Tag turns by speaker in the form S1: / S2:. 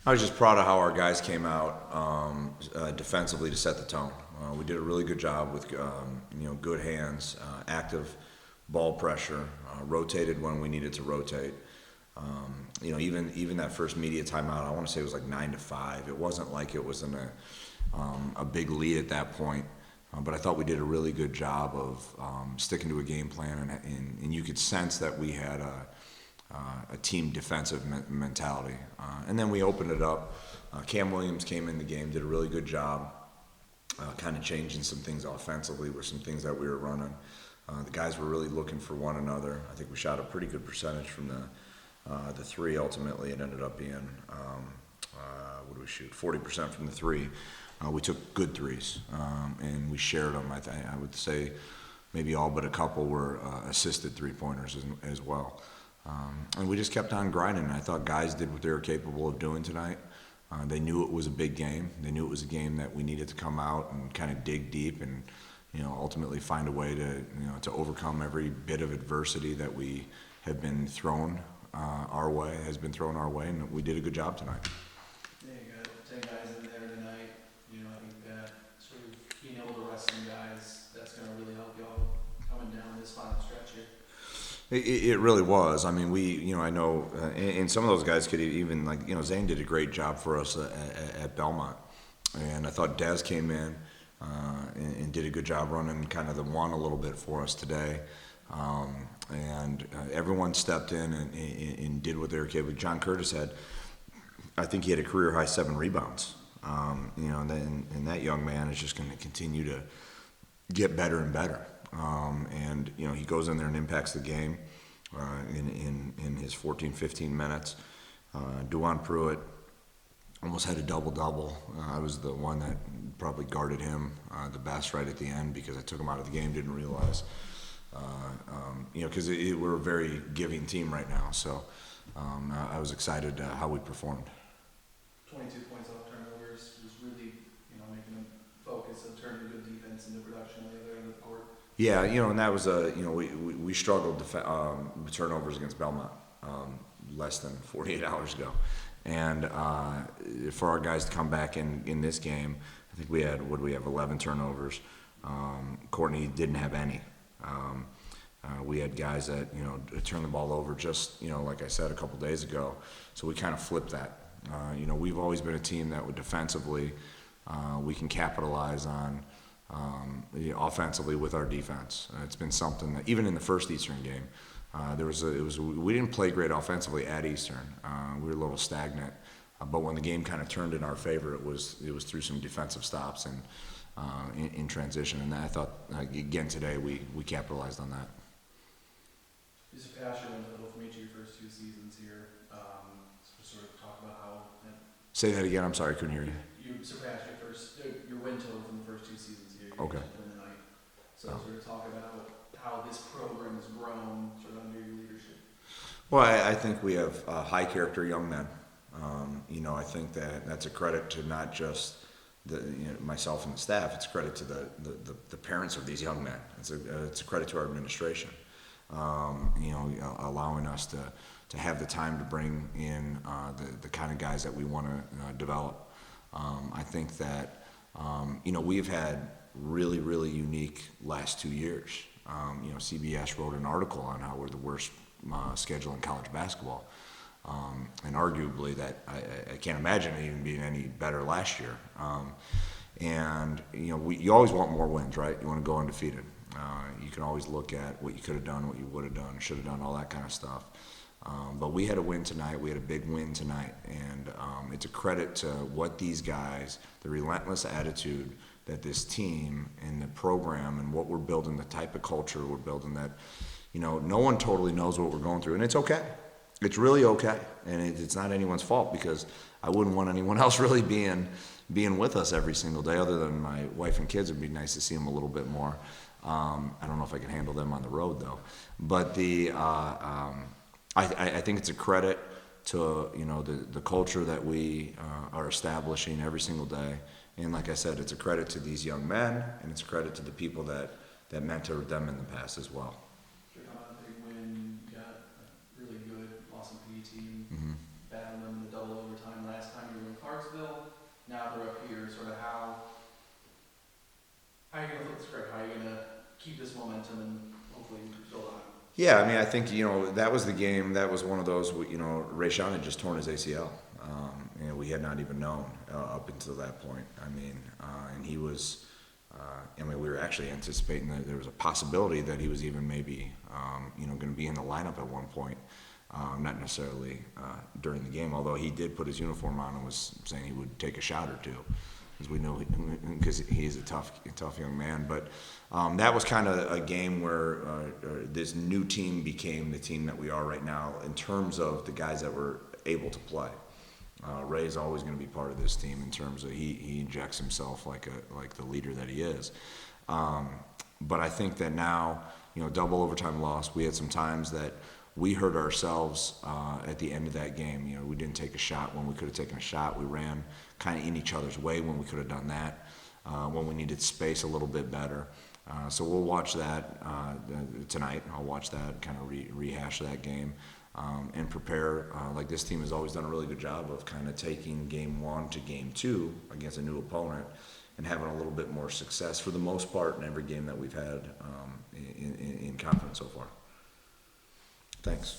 S1: I was just proud of how our guys came out defensively to set the tone. We did a really good job with good hands, active ball pressure, rotated when we needed to rotate. Even that first media timeout, I want to say it was like 9-5. It wasn't like it was in a big lead at that point. But I thought we did a really good job of sticking to a game plan, and you could sense that we had a team defensive mentality. And then we opened it up. Cam Williams came in the game, did a really good job, kind of changing some things offensively with some things that we were running. The guys were really looking for one another. I think we shot a pretty good percentage from the three. Ultimately, it ended up being, what do we shoot? 40% from the three. We took good threes, and we shared them. I would say maybe all but a couple were assisted three-pointers as well. And we just kept on grinding. I thought guys did what they were capable of doing tonight. They knew it was a big game. They knew it was a game that we needed to come out and kind of dig deep and, ultimately find a way to overcome every bit of adversity that we have been thrown our way, and we did a good job tonight.
S2: Yeah, you got 10 guys in there tonight. I think that sort of being able to rest some guys, that's going to really help y'all coming down this final stretch here.
S1: It really was. I mean, I know, and some of those guys could even, Zane did a great job for us at Belmont. And I thought Dez came in and did a good job running kind of the one a little bit for us today. And everyone stepped in and did what they were capable. John Curtis I think he had a career high 7 rebounds. And that young man is just going to continue to get better and better. He goes in there and impacts the game in his 14, 15 minutes. Duan Pruitt almost had a double-double. I was the one that probably guarded him the best right at the end because I took him out of the game, didn't realize. Because we're a very giving team right now. So I was excited how we performed.
S2: 22 points off turnovers was really, making them focus of turning good defense into production on the other end of the court.
S1: Yeah, and that was we struggled with turnovers against Belmont less than 48 hours ago. And for our guys to come back in this game, I think we had 11 turnovers. Courtney didn't have any. We had guys that turned the ball over just like I said a couple days ago. So we kind of flipped that. We've always been a team that would defensively we can capitalize on offensively with our defense. It's been something that even in the first Eastern game, we didn't play great offensively at Eastern. We were a little stagnant, but when the game kind of turned in our favor, it was through some defensive stops and in transition. And I thought again today we capitalized on that.
S2: You surpassed your win total from each of your first 2 seasons here. So sort of talk about how.
S1: Say that again. I'm sorry, I couldn't hear you.
S2: You surpassed your win total from the first 2 seasons here.
S1: Okay.
S2: Tonight. So sort of talk about how this program has grown sort of under your leadership.
S1: Well, I think we have high character young men. I think that's a credit to not just myself and the staff. It's a credit to the parents of these young men. It's a credit to our administration. Allowing us to have the time to bring in the kind of guys that we want to develop. I think that we've had really, really unique last 2 years. CBS wrote an article on how we're the worst schedule in college basketball. And arguably that I can't imagine it even being any better last year. You always want more wins, right? You want to go undefeated. You can always look at what you could have done, what you would have done, should have done, all that kind of stuff. But we had a win tonight. We had a big win tonight. And it's a credit to what these guys, the relentless attitude that this team and the program and what we're building, the type of culture we're building that, no one totally knows what we're going through. And it's okay. It's really okay. And it's not anyone's fault because I wouldn't want anyone else really being with us every single day other than my wife and kids. It'd be nice to see them a little bit more. I don't know if I can handle them on the road though. But I think it's a credit to the culture that we are establishing every single day. And like I said, it's a credit to these young men, and it's a credit to the people that mentored them in the past as well.
S2: Sure, how about a big win? You got a really good Boston PE team.
S1: Mm-hmm.
S2: battling them in the double overtime last time you were in Clarksville. Now they're up here, sort of how are you gonna flip the script? How are you gonna keep this momentum and hopefully build on it?
S1: Yeah, I mean, I think, that was the game. That was one of those, Rayshawn had just torn his ACL. We had not even known up until that point. I mean, and he was, we were actually anticipating that there was a possibility that he was even maybe, going to be in the lineup at one point. Not necessarily during the game, although he did put his uniform on and was saying he would take a shot or two, as we know, because he's a tough young man. But that was kind of a game where this new team became the team that we are right now in terms of the guys that were able to play. Ray is always going to be part of this team in terms of he injects himself like the leader that he is. But I think that now, double overtime loss. We had some times that we hurt ourselves at the end of that game. We didn't take a shot when we could have taken a shot. We ran kind of in each other's way when we could have done that. When we needed space a little bit better. So we'll watch that tonight. I'll watch that, kind of rehash that game. And prepare, like this team has always done a really good job of kind of taking game one to game two against a new opponent and having a little bit more success for the most part in every game that we've had in conference so far. Thanks.